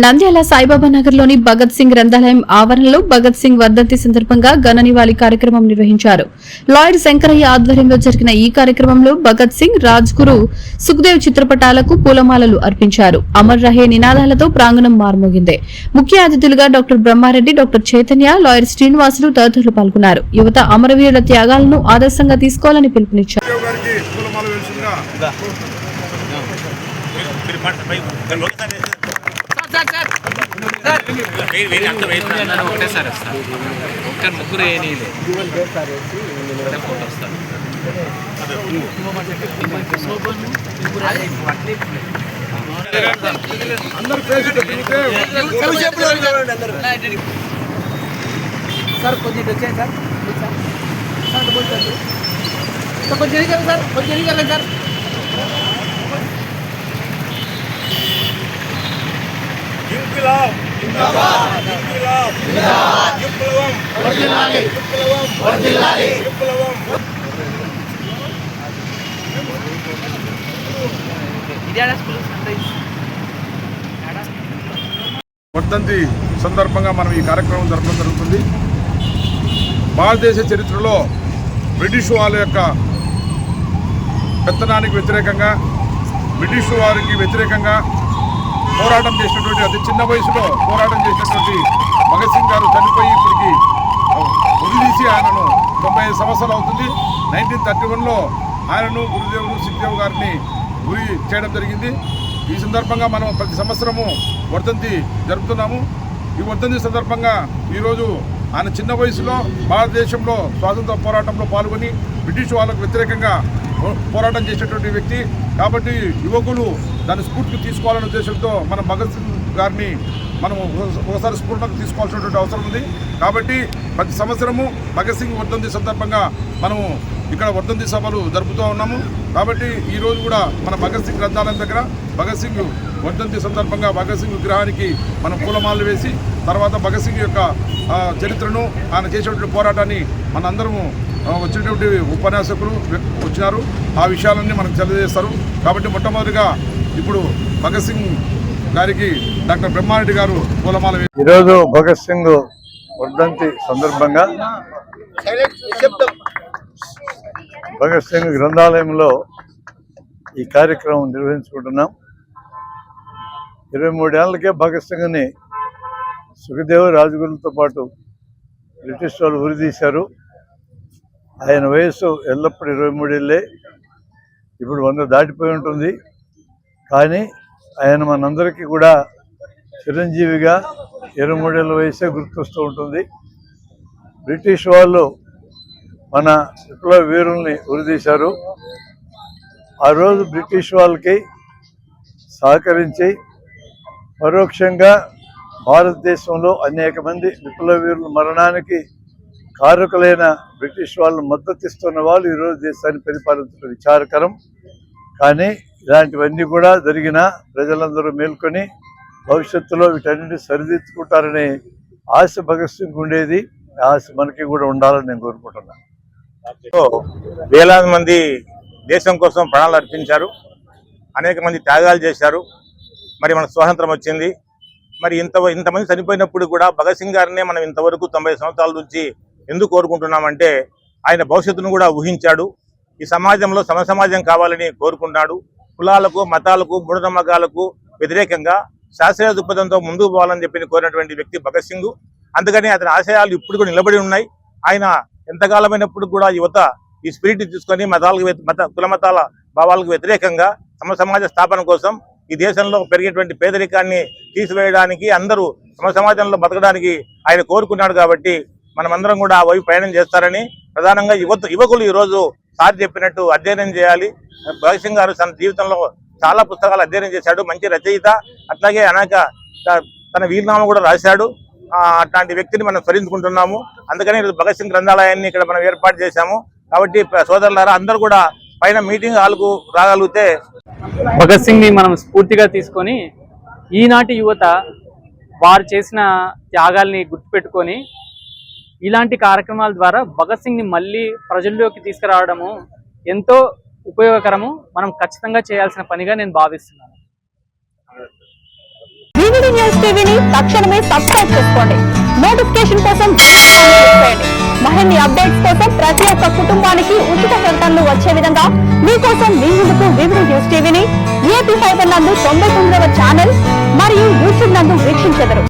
నంద్యాల సాయిబాబా నగర్ లోని భగత్ సింగ్ గ్రంథాలయం ఆవరణలో భగత్ సింగ్ వర్ధంతి సందర్భంగా ఘన నివాళి కార్యక్రమం నిర్వహించారు. లాయర్ శంకరయ్య ఆధ్వర్యంలో జరిగిన ఈ కార్యక్రమంలో భగత్ సింగ్, రాజ్ గురు, సుఖ్దేవ్ చిత్రపటాలకు పూలమాలలు అర్పించారు. అమర్ రహే నినాదాలతో ప్రాంగణం మార్మోగింది. ముఖ్య అతిథులుగా doctor Brahmareddy, doctor Chaitanya, lawyer Srinivasulu తదితరులు పాల్గొన్నారు. యువత అమరవీరుల త్యాగాలను ఆదర్శంగా తీసుకోవాలని పిలుపునిచ్చారు. ముగ్గురు ఫోటో వస్తారు. సార్ కొంచెం వచ్చాయి సార్ కొంచెం సార్ కొంచెం సార్ ఇంక్విలాబ్ జిందాబాద్ ఇంక్విలాబ్ జిందాబాద్ విప్లవం వర్ధిల్లాలి విప్లవం వర్ధిల్లాలి విప్లవం వర్ధంతి సందర్భంగా మనం ఈ కార్యక్రమం జరపడం జరుగుతుంది. భారతదేశ చరిత్రలో బ్రిటిష్ వాళ్ళ యొక్క పెత్తనానికి వ్యతిరేకంగా, బ్రిటిష్ వారికి వ్యతిరేకంగా పోరాటం చేసినటువంటి, అతి చిన్న వయసులో పోరాటం చేసినటువంటి భగత్ సింగ్ గారు చనిపోయి ఇప్పటికి ఉరిదీసి ఆయనను 95 సంవత్సరాలు అవుతుంది. 1931లో ఆయనను గురుదేవులు సుఖ్దేవ్ గారిని గురి చేయడం జరిగింది. ఈ సందర్భంగా మనం ప్రతి సంవత్సరము వర్ధంతి జరుపుతున్నాము. ఈ వర్ధంతి సందర్భంగా ఈరోజు ఆయన చిన్న వయసులో భారతదేశంలో స్వాతంత్ర పోరాటంలో పాల్గొని బ్రిటిష్ వాళ్ళకు వ్యతిరేకంగా పోరాటం చేసేటువంటి వ్యక్తి కాబట్టి యువకులు దాని స్ఫూర్తికి తీసుకోవాలనే ఉద్దేశంతో మన భగత్ సింగ్ గారిని మనం ఒకసారి స్ఫూర్తికి తీసుకోవాల్సినటువంటి అవసరం ఉంది. కాబట్టి ప్రతి సంవత్సరము భగత్ సింగ్ వర్ధంతి సందర్భంగా మనము ఇక్కడ వర్ధంతి సభలు జరుపుతూ ఉన్నాము. కాబట్టి ఈరోజు కూడా మన భగత్ సింగ్ గ్రంథాలయం దగ్గర భగత్ సింగ్ వర్ధంతి సందర్భంగా భగత్ సింగ్ విగ్రహానికి మనం పూలమాలలు వేసి తర్వాత భగత్ సింగ్ యొక్క చరిత్రను, ఆయన చేసేటువంటి పోరాటాన్ని మన అందరము వచ్చినటువంటి ఉపన్యాసకులు వచ్చినారు, ఆ విషయాలన్నీ మనకు తెలియజేస్తారు. కాబట్టి మొట్టమొదటిగా ఇప్పుడు భగత్ సింగ్ గారికి డాక్టర్ బ్రహ్మారెడ్డి గారు పూలమాల. ఈరోజు భగత్ సింగ్ వర్ధంతి సందర్భంగా భగత్ సింగ్ గ్రంథాలయంలో ఈ కార్యక్రమం నిర్వహించుకుంటున్నాం. 23 ఏళ్లకే భగత్ సింగ్ని సుఖదేవ్, రాజగురులతో పాటు బ్రిటిష్ వాళ్ళు ఉరిదీశారు. ఆయన వయస్సు ఎల్లప్పుడూ 23 ఏళ్ళే. ఇప్పుడు 100 దాటిపోయి ఉంటుంది. కానీ ఆయన మనందరికీ కూడా చిరంజీవిగా 23 ఏళ్ళ వయసే గుర్తొస్తూ ఉంటుంది. బ్రిటిష్ వాళ్ళు మన విప్లవ వీరుల్ని ఉరిదీశారు. ఆ రోజు బ్రిటిష్ వాళ్ళకి సహకరించి పరోక్షంగా భారతదేశంలో అనేక మంది విప్లవ వీరుల మరణానికి కారకులైన బ్రిటిష్ వాళ్ళు మద్దతిస్తున్న వాళ్ళు ఈరోజు దేశాన్ని పరిపాలించడం విచారకరం. కానీ ఇలాంటివన్నీ కూడా జరిగినా ప్రజలందరూ మేల్కొని భవిష్యత్తులో వీటన్నిటిని సరిదిద్దుకుంటారనే ఆశ భగత్ సింగ్ ఉండేది. ఆశ మనకి కూడా ఉండాలని నేను కోరుకుంటున్నాను. వేలాది మంది దేశం కోసం ప్రాణాలు అర్పించారు, అనేక మంది త్యాగాలు చేశారు. మరి మన స్వాతంత్రం వచ్చింది. మరి ఇంతమంది చనిపోయినప్పుడు కూడా భగత్ సింగ్ గారినే మనం ఇంతవరకు 90 సంవత్సరాల నుంచి ఎందుకు కోరుకుంటున్నామంటే ఆయన భవిష్యత్తును కూడా ఊహించాడు. ఈ సమాజంలో సమసమాజం కావాలని కోరుకున్నాడు. కులాలకు, మతాలకు, మూఢనమ్మకాలకు వ్యతిరేకంగా శాస్త్రీయ దృక్పథంతో ముందుకు పోవాలని చెప్పి కోరినటువంటి వ్యక్తి భగత్ సింగ్. అందుకని అతని ఆశయాలు ఇప్పుడు కూడా నిలబడి ఉన్నాయి. ఆయన ఎంతకాలమైనప్పుడు కూడా యువత ఈ స్పిరిట్ తీసుకొని కుల మతాల భావాలకు వ్యతిరేకంగా సమాజ స్థాపన కోసం ఈ దేశంలో పెరిగేటువంటి పేదరికాన్ని తీసివేయడానికి, అందరూ సమాజంలో బతకడానికి ఆయన కోరుకున్నాడు. కాబట్టి మనమందరం కూడా ఆ వైపు ప్రయాణం చేస్తారని, ప్రధానంగా యువకులు ఈరోజు సార్ చెప్పినట్టు అధ్యయనం చేయాలి. భగత్ సింగ్ గారు తన జీవితంలో చాలా పుస్తకాలు అధ్యయనం చేశాడు, మంచి రచయిత. అట్లాగే అనేక తన వీరునామా కూడా రాశాడు. అట్లాంటి వ్యక్తిని మనం స్మరించుకుంటున్నాము. అందుకని భగత్ సింగ్ గ్రంథాలయాన్ని ఇక్కడ మనం ఏర్పాటు చేశాము. కాబట్టి సోదరులారా అందరూ కూడా పైన మీటింగ్ హాల్కు రాగలిగితే భగత్ సింగ్ ని మనం స్ఫూర్తిగా తీసుకొని ఈనాటి యువత వారు చేసిన త్యాగాల్ని గుర్తుపెట్టుకొని ఇలాంటి కార్యక్రమాల ద్వారా భగత్ సింగ్ ని మళ్ళీ ప్రజల్లోకి తీసుకురావడము ఎంతో ఉపయోగకరము. మనం ఖచ్చితంగా చేయాల్సిన పనిగా నేను భావిస్తున్నాను. తక్షణమే సబ్స్క్రైబ్ చేసుకోండి. నోటిఫికేషన్ కోసం బెల్ ఐకాన్ క్లిక్ చేయండి. మరిన్ని అప్డేట్స్ కోసం ప్రతి ఒక్క కుటుంబానికి ఉచిత ప్రకటనలు వచ్చే విధంగా మీకోసం మీ ముందుకు వివిధ న్యూస్ టీవీని ఏపీ ఫైబర్ నందు 99వ ఛానల్ మరియు యూట్యూబ్ నందు వీక్షించెదరు.